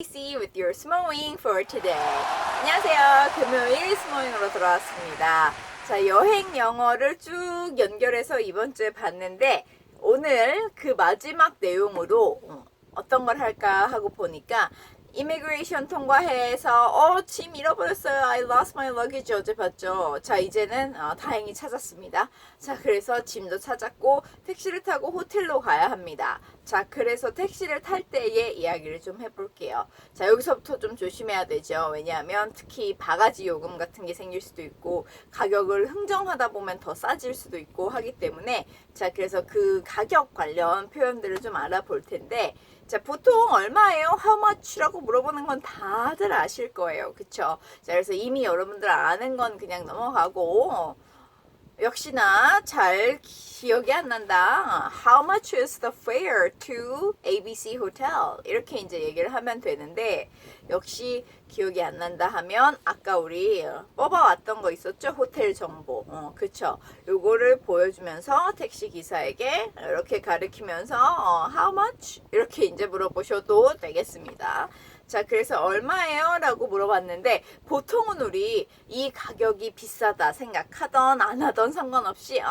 Stacy with your Smowing for today. 안녕하세요. 금요일 스모잉으로 돌아왔습니다. 자, 여행 영어를 쭉 연결해서 이번 주에 봤는데 오늘 그 마지막 내용으로 어떤 걸 할까 하고 보니까 이미그레이션 통과해서 짐 잃어버렸어요. I lost my luggage 어제 봤죠. 자, 이제는 다행히 찾았습니다. 자, 그래서 짐도 찾았고 택시를 타고 호텔로 가야 합니다. 자, 그래서 택시를 탈 때의 이야기를 좀 해볼게요. 자, 여기서부터 좀 조심해야 되죠. 왜냐하면 특히 바가지 요금 같은 게 생길 수도 있고 가격을 흥정하다 보면 더 싸질 수도 있고 하기 때문에 자, 그래서 그 가격 관련 표현들을 좀 알아볼 텐데 자, 보통 얼마예요? How much라고 물어보는 건 다들 아실 거예요. 그쵸? 자, 그래서 이미 여러분들 아는 건 그냥 넘어가고 역시나 잘 기억이 안 난다. How much is the fare to ABC Hotel? 이렇게 이제 얘기를 하면 되는데 역시 기억이 안 난다 하면 아까 우리 뽑아왔던 거 있었죠? 호텔 정보. 그쵸? 요거를 보여주면서 택시 기사에게 이렇게 가르치면서 How much? 이렇게 이제 물어보셔도 되겠습니다. 자, 그래서 얼마예요? 라고 물어봤는데 보통은 우리 이 가격이 비싸다 생각하던 안 하던 상관없이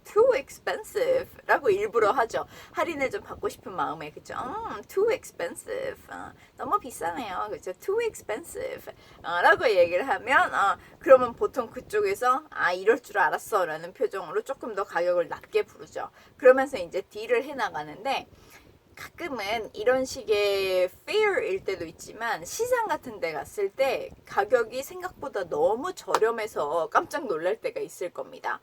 too expensive 라고 일부러 하죠. 할인을 좀 받고 싶은 마음에 그쵸? too expensive 너무 비싸네요. 그쵸? too expensive 라고 얘기를 하면 그러면 보통 그쪽에서 이럴 줄 알았어 라는 표정으로 조금 더 가격을 낮게 부르죠. 그러면서 이제 딜을 해나가는데 가끔은 이런 식의 fair일 때도 있지만 시장 같은 데 갔을 때 가격이 생각보다 너무 저렴해서 깜짝 놀랄 때가 있을 겁니다.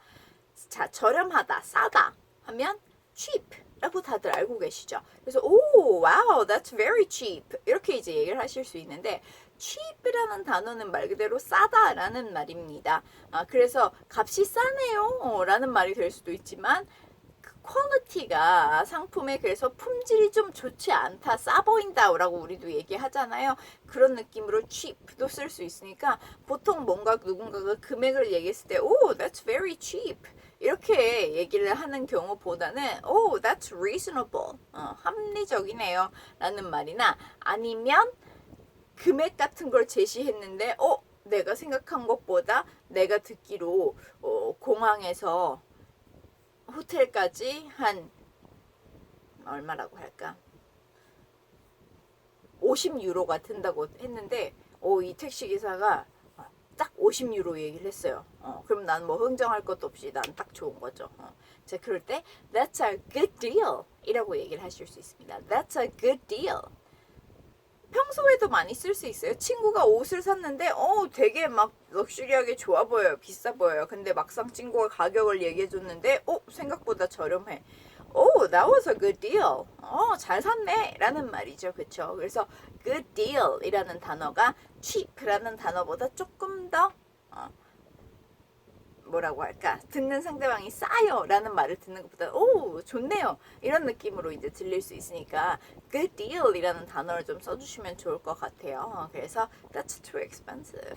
자, 저렴하다, 싸다 하면 cheap 라고 다들 알고 계시죠? 그래서 wow, that's very cheap 이렇게 이제 얘기를 하실 수 있는데 cheap이라는 단어는 말 그대로 싸다라는 말입니다. 그래서 값이 싸네요 라는 말이 될 수도 있지만 퀄리티가 상품의 그래서 품질이 좀 좋지 않다, 싸 보인다 라고 우리도 얘기하잖아요. 그런 느낌으로 cheap도 쓸 수 있으니까 보통 뭔가 누군가가 금액을 얘기했을 때 that's very cheap 이렇게 얘기를 하는 경우보다는 that's reasonable 합리적이네요 라는 말이나 아니면 금액 같은 걸 제시했는데 내가 생각한 것보다 내가 듣기로 공항에서 호텔까지 한 얼마라고 할까 50유로가 든다고 했는데 이 택시기사가 딱 50유로 얘기를 했어요. 그럼 난 뭐 흥정할 것도 없이 난 딱 좋은 거죠. 자, 그럴 때 That's a good deal 이라고 얘기를 하실 수 있습니다. That's a good deal. 평소에도 많이 쓸 수 있어요. 친구가 옷을 샀는데 되게 막 럭셔리하게 좋아 보여요. 비싸 보여요. 근데 막상 친구가 가격을 얘기해 줬는데 생각보다 저렴해. that was a good deal. 잘 샀네 라는 말이죠. 그쵸? 그래서 good deal 이라는 단어가 cheap 라는 단어보다 조금 더 뭐라고 할까 듣는 상대방이 싸요 라는 말을 듣는 것보다 좋네요 이런 느낌으로 이제 들릴 수 있으니까 good deal 이라는 단어를 좀 써주시면 좋을 것 같아요. 그래서 that's too expensive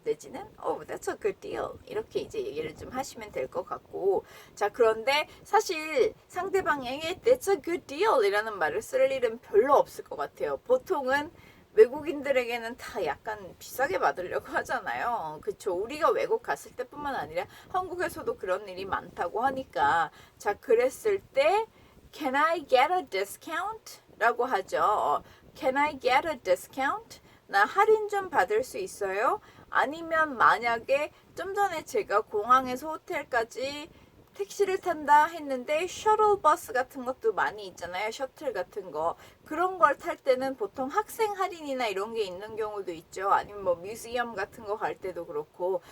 내지는 that's a good deal 이렇게 이제 얘기를 좀 하시면 될 것 같고 자, 그런데 사실 상대방에게 that's a good deal 이라는 말을 쓸 일은 별로 없을 것 같아요. 보통은 외국인들에게는 다 약간 비싸게 받으려고 하잖아요. 그쵸? 우리가 외국 갔을 때뿐만 아니라 한국에서도 그런 일이 많다고 하니까 자, 그랬을 때 Can I get a discount? 라고 하죠. Can I get a discount? 나 할인 좀 받을 수 있어요? 아니면 만약에 좀 전에 제가 공항에서 호텔까지 택시를 탄다 했는데 셔틀버스 같은 것도 많이 있잖아요. 셔틀 같은 거. 그런 걸 탈 때는 보통 학생 할인이나 이런 게 있는 경우도 있죠. 아니면 뭐 뮤지엄 같은 거 갈 때도 그렇고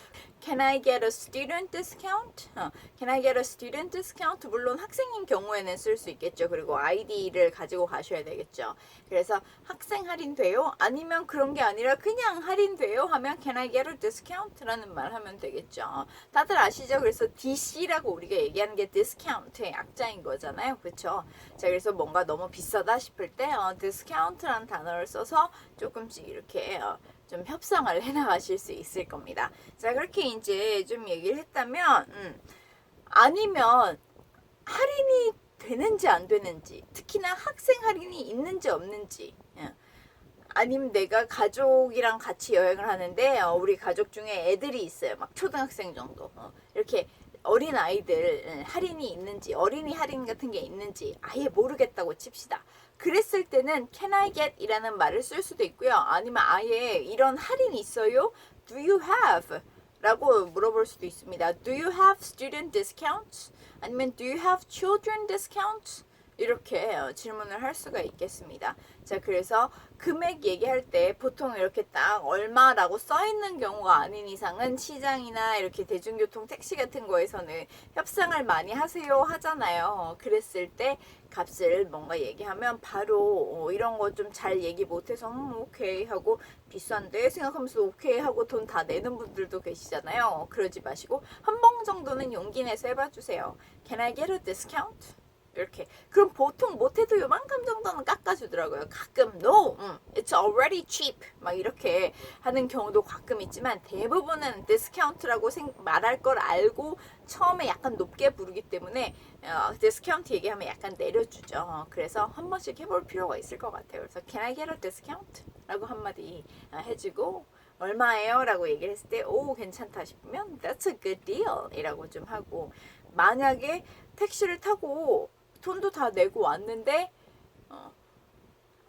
Can I get a student discount? Can I get a student discount? 물론 학생인 경우에는 쓸 수 있겠죠. 그리고 아이디를 가지고 가셔야 되겠죠. 그래서 학생 할인 돼요? 아니면 그런 게 아니라 그냥 할인 돼요? 하면 Can I get a discount? 라는 말 하면 되겠죠. 다들 아시죠? 그래서 DC라고 우리가 얘기하는 게 discount의 약자인 거잖아요. 그렇죠? 자, 그래서 뭔가 너무 비싸다 싶을 때 discount라는 단어를 써서 조금씩 이렇게 좀 협상을 해나가실 수 있을 겁니다. 자, 그렇게 이제 좀 얘기를 했다면 아니면 할인이 되는지 안 되는지 특히나 학생 할인이 있는지 없는지 아니면 내가 가족이랑 같이 여행을 하는데 우리 가족 중에 애들이 있어요. 막 초등학생 정도. 이렇게 어린 아이들 할인이 있는지 어린이 할인 같은 게 있는지 아예 모르겠다고 칩시다. 그랬을 때는 can I get 이라는 말을 쓸 수도 있고요. 아니면 아예 이런 할인이 있어요? Do you have? 라고 물어볼 수도 있습니다. Do you have student discounts? 아니면 Do you have children discounts? 이렇게 질문을 할 수가 있겠습니다. 자, 그래서 금액 얘기할 때 보통 이렇게 딱 얼마라고 써 있는 경우가 아닌 이상은 시장이나 이렇게 대중교통 택시 같은 거에서는 협상을 많이 하세요 하잖아요. 그랬을 때 값을 뭔가 얘기하면 바로 이런 거 좀 잘 얘기 못해서 오케이 하고 비싼데 생각하면서 오케이 하고 돈 다 내는 분들도 계시잖아요. 그러지 마시고 한 번 정도는 용기 내서 해봐 주세요. Can I get a discount? 이렇게. 그럼 보통 못해도 요만큼 정도는 깎아주더라고요. 가끔 no, it's already cheap 막 이렇게 하는 경우도 가끔 있지만 대부분은 디스카운트라고 말할 걸 알고 처음에 약간 높게 부르기 때문에 디스카운트 얘기하면 약간 내려주죠. 그래서 한 번씩 해볼 필요가 있을 것 같아요. 그래서 Can I get a discount? 라고 한마디 해주고 얼마예요? 라고 얘기를 했을 때 오 괜찮다 싶으면 That's a good deal 이라고 좀 하고 만약에 택시를 타고 돈도 다 내고 왔는데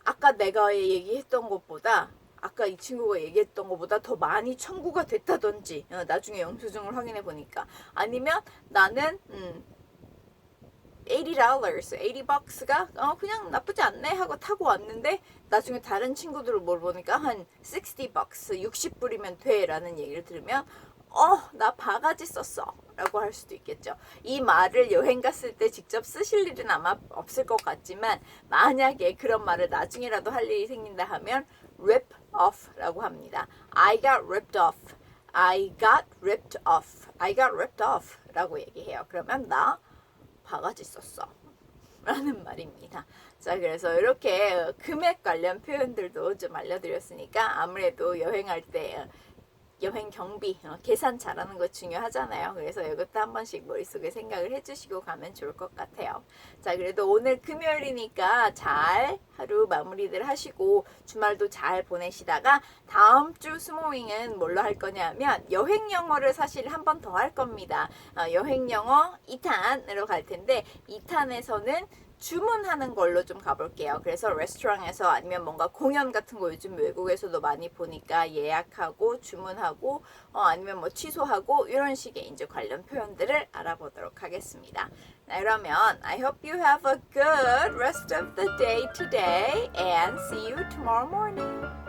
아까 내가 얘기했던 것보다 아까 이 친구가 얘기했던 것보다 더 많이 청구가 됐다든지 나중에 영수증을 확인해 보니까 아니면 나는 $80가 그냥 나쁘지 않네 하고 타고 왔는데 나중에 다른 친구들을 물어보니까 한 $60 60불이면 돼 라는 얘기를 들으면 나 바가지 썼어 라고 할 수도 있겠죠. 이 말을 여행 갔을 때 직접 쓰실 일은 아마 없을 것 같지만 만약에 그런 말을 나중에라도 할 일이 생긴다 하면 rip off 라고 합니다. I got ripped off. I got ripped off. I got ripped off 라고 얘기해요. 그러면 나 바가지 썼어 라는 말입니다. 자, 그래서 이렇게 금액 관련 표현들도 좀 알려드렸으니까 아무래도 여행할 때 여행 경비, 계산 잘하는 거 중요하잖아요. 그래서 이것도 한 번씩 머릿속에 생각을 해주시고 가면 좋을 것 같아요. 자, 그래도 오늘 금요일이니까 잘 하루 마무리들 하시고 주말도 잘 보내시다가 다음 주 스모잉은 뭘로 할 거냐면 여행 영어를 사실 한 번 더 할 겁니다. 여행 영어 2탄으로 갈 텐데 2탄에서는 주문하는 걸로 좀 가볼게요. 그래서 레스토랑에서 아니면 뭔가 공연 같은 거 요즘 외국에서도 많이 보니까 예약하고 주문하고 아니면 뭐 취소하고 이런 식의 이제 관련 표현들을 알아보도록 하겠습니다. 자, 그러면 I hope you have a good rest of the day today and see you tomorrow morning.